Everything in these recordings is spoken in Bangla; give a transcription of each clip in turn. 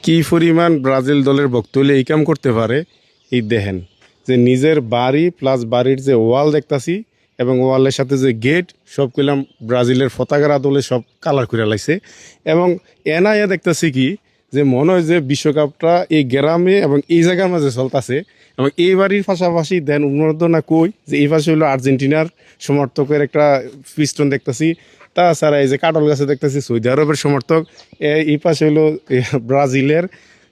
কি পরিমাণ ব্রাজিল দলের ভক্ত হলে এই কাম করতে পারে এই দেখেন যে নিজের বাড়ি প্লাস বাড়ির যে ওয়াল দেখতাছি এবং ওয়ালের সাথে যে গেট সব কইলাম ব্রাজিলের পতাকার আদলে সব কালার করে লাইছে এবং এনাইয়া দেখতাছি কি যে মনে হয় যে বিশ্বকাপটা এই গ্রামে এবং এই জায়গার মাঝে চলতেছে এবং এই বাড়ির পাশাপাশি দেন উন্নত না কই যে এই পাশে হলো আর্জেন্টিনার সমর্থকের একটা পিস্টন দেখতাছি তাছাড়া এই যে কাটল গাছে দেখতেছি সৌদি আরবের সমর্থক এই পাশে হলো ব্রাজিলের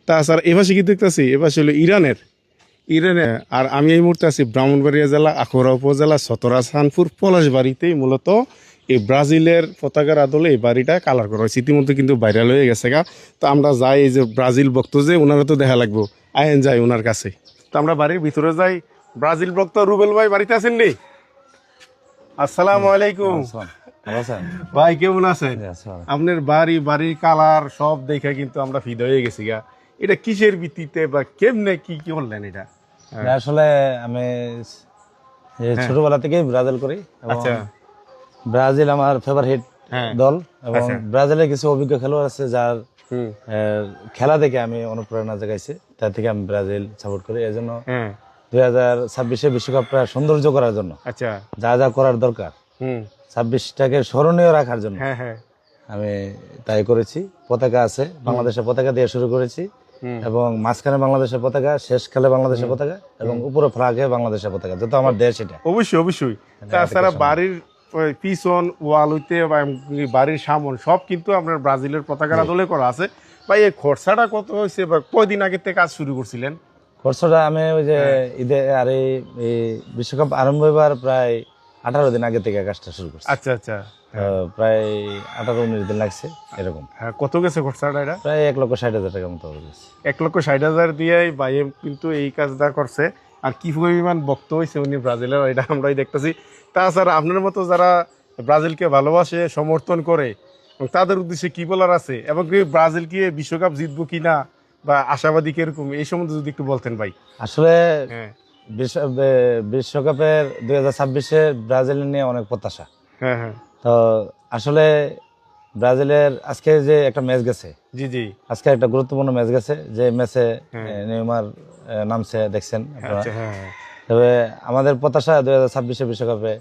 তাছাড়া এ পাশে কি দেখতেছি এ পাশে হলো ইরানের আর আমি এই মুহূর্তে আছি ব্রাহ্মণবাড়িয়া জেলা আখাউড়া উপজেলা সতরা সানপুর পলাশবাড়িতেই মূলত এই ব্রাজিলের পতাকার আদলে এই বাড়িটা কালার করা হয়েছে ইতিমধ্যে কিন্তু ভাইরাল হয়ে গেছে গা। তো আমরা যাই এই যে ব্রাজিল ভক্ত যে ওনারা তো দেখা লাগবো আইন যাই ওনার কাছে। তো আমরা বাড়ির ভিতরে যাই। ব্রাজিল ভক্ত রুবেল ভাই বাড়িতে আছেন নি? আসসালামু আলাইকুম ভাই, কেমন আছেন? আপনার বাড়ির কালার সব দেখে কিন্তু আমরা ফিদা হয়ে গেছি গা। এটা কিসের ভিত্তিতে বা কেমনে কি করলেন এটা? আসলে আমি ছোটবেলা থেকেই ব্রাজিল করি। আচ্ছা, ব্রাজিল আমার ফেভারিট দল এবং ব্রাজিলের কিছু অভিজ্ঞ খেলোয়াড় আছে যার খেলা দেখে আমি অনুপ্রেরণা জাগাইছি, তার থেকে আমি ব্রাজিল সাপোর্ট করি। এই জন্য 2026 বিশ্বকাপটা সৌন্দর্য করার জন্য আচ্ছা যা যা করার দরকার 26টাকে স্মরণীয় রাখার জন্য আমি তাই করেছি। পতাকা আছে, বাংলাদেশের পতাকা দিয়ে শুরু করেছি এবং মাঝখানে বাংলাদেশের পতাকা, শেষ খেলে বাংলাদেশের পতাকা এবং উপরে ফ্ল্যাগে বাংলাদেশের পতাকা, যত আমার দেশ এটা। অবশ্যই তাছাড়া বাড়ির পিছন ওয়াল হইতে বা বাড়ির সামন সব কিন্তু আপনার ব্রাজিলের পতাকার আদলে করা আছে। ভাই এই খরচাটা কত হয়েছে বা কয়দিন আগে থেকে কাজ শুরু করছিলেন? খরচাটা আমি ওই যে ঈদে আর এই বিশ্বকাপ আরম্ভ হবার প্রায় 18 দিন আগে থেকে কাজটা শুরু করছি। আচ্ছা প্রায় 18-19 দিন লাগছে এরকম। হ্যাঁ, কত গেছে খরচাটা? এটা প্রায় 1,60,000 টাকা মতো গেছে। 1,60,000 দিয়ে ভাই কিন্তু এই কাজটা করছে। আর কি পরিমাণ ভক্ত হয়েছে উনি ব্রাজিলের, এটা আমরাই দেখতেছি। তাছাড়া আপনার মতো যারা ব্রাজিলকে ভালোবাসে, সমর্থন করে, তাদের উদ্দেশ্যে কি বলার আছে এবং কি ব্রাজিল কি বিশ্বকাপ জিতবো কিনা বা আশাবাদী কিরকম, এই সম্বন্ধে যদি একটু বলতেন ভাই। আসলে বিশ্বকাপের 2026 ব্রাজিল নিয়ে অনেক প্রত্যাশা। তো আসলে ব্রাজিলের আজকে যে একটা ম্যাচ গেছে, জি আজকে একটা গুরুত্বপূর্ণ ম্যাচ গেছে, যে ম্যাচে নেইমার নামছে দেখছেন আপনারা। তবে আমাদের প্রত্যাশা 2026 বিশ্বকাপে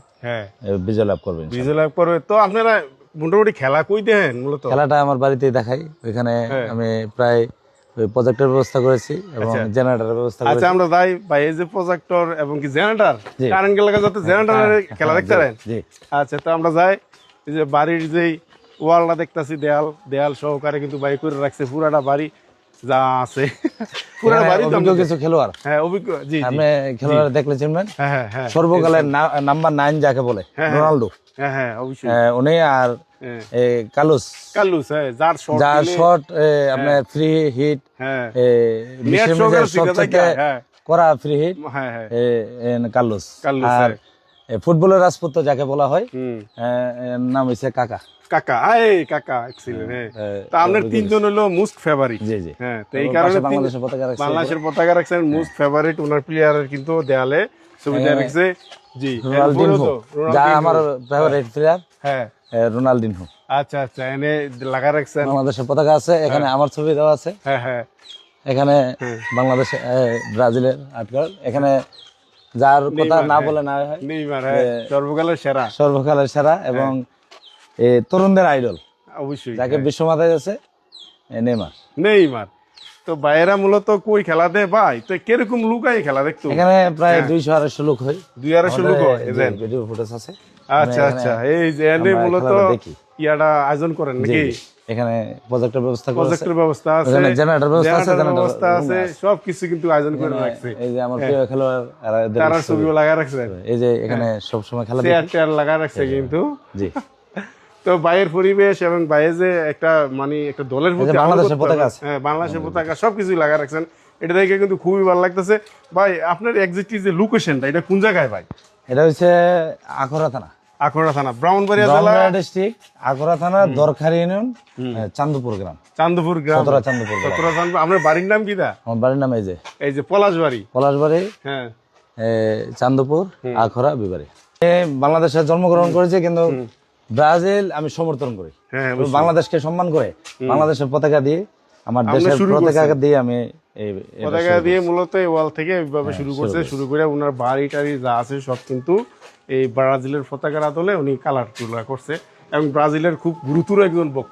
বিজয় লাভ করবে। তো আপনারা মোটামুটি খেলা কই দেখেন? মূলত খেলাটা আমার বাড়িতেই দেখাই। ওইখানে আমি প্রায় প্রজেক্টর ব্যবস্থা করেছি এবং জেনারেটরের ব্যবস্থা করেছি। আচ্ছা, আমরা যাই ভাই। এই যে প্রজেক্টর এবং কি জেনারেটর, কারেন্ট গেলে যাতে জেনারেটরের খেলা দেখতে পারেন। আচ্ছা, তো আমরা যাই। এই যে বাড়ির যেই ওয়ালটা দেখতেছি, দেয়াল সহকারে কিন্তু বাড়ি করে রাখছে পুরাটা বাড়ি যা আছে। পুরা বাড়ি অভিজ্ঞ কিছু খেলোয়াড়, অভিজ্ঞ। জি, আপনি খেলোয়াড় দেখলে চিনবেন। সর্বকালের নাম্বার 9 যাকে বলে, রোনাল্ডো। অবশ্যই উনি আর কালুস, যার শট আপনার ফ্রি হিট, করা ফ্রি হিট কালুস। আর ফুটবলের রাজপুত্র যাকে বলা হয়, নাম হইছে কাকা। আপনার তিনজন হলো মোস্ট ফেভারিট। তো এই কারণে বাংলাদেশের পতাকা রাখছেন মোস্ট ফেভারিট। ওনার প্লেয়ারের কিন্তু দেয়ালে সুবিধা রাখছে। জি, রোনালদিনহো, যা আমার ফেভারিট প্লেয়ার। রোনালদিনহো। আচ্ছা, এনে লাগা রাখছেন। বাংলাদেশের পতাকা আছে এখানে, আমার ছবি দেওয়া আছে। এখানে বাংলাদেশ ব্রাজিলের আটকার, এখানে যার কথা না বলে না হয়, নেইমার সর্বকালের সেরা এবং তরুণদের আইডল, অবশ্যই যাকে বিশ্ব মাথায় আছে, নেইমার। তো বাইরা মূলত কই খেলা দেয় ভাই? তো কিরকম লোক আই খেলা দেখতো? এখানে প্রায় 200-250 লোক হয়। 200-250 লোক হয়। ভিডিও ফুটেজ আছে। আচ্ছা, এই যে এনে মূলত ইয়াটা আয়োজন করেন নাকি? এখানে প্রজেক্টের ব্যবস্থা আছে, জেনারেটর ব্যবস্থা আছে, সবকিছু কিন্তু আয়োজন করে রাখছে। এই যে আমার প্রিয় খেলোয়াড় তারা ছবিও লাগা রাখছে। এই যে এখানে সব সময় খেলা চেয়ার লাগা রাখছে কিন্তু। জি। তো বাইরের পরিবেশ এবং বাইরে যে একটা মানে একটা দলের মধ্যে বাংলাদেশের পতাকা আছে, বাংলাদেশের পতাকা সবকিছুই লাগা রাখছেন। এটা দেখে কিন্তু খুবই ভালো লাগতেছে ভাই। আপনার এক্সাক্টলি যে লোকেশনটা, এটা কোন জায়গায় ভাই? এটা হচ্ছে আখাউড়া থানা, ব্রাহ্মণবাড়িয়া জেলা, ডিস্ট্রিক্ট, আখাউড়া থানা, দরখারি ইউনিয়ন, চান্দপুর গ্রাম। চান্দপুর। আপনার বাড়ির নাম কি? আমার বাড়ির নাম এই যে পলাশবাড়ি। চান্দপুর, আখাউড়া, বিবাড়ি। বাংলাদেশে জন্মগ্রহণ করেছে, কিন্তু ব্রাজিল আমি সমর্থন করি। বাংলাদেশকে সম্মান করে বাংলাদেশের পতাকা দিয়ে আমার আপনি দেশের শুরু পতাকা করছেন। দিয়ে আমি এটা পতাকা শুরু দিয়ে করছি। মূলত এই ওয়াল থেকে এইভাবে শুরু করছে, শুরু করে ওনার বাড়ি টাড়ি যা আছে সব কিন্তু এই ব্রাজিলের পতাকার আদলে উনি কালার তুলা করছে এবং ব্রাজিলের খুব গুরুত্বর একজন বক্তা।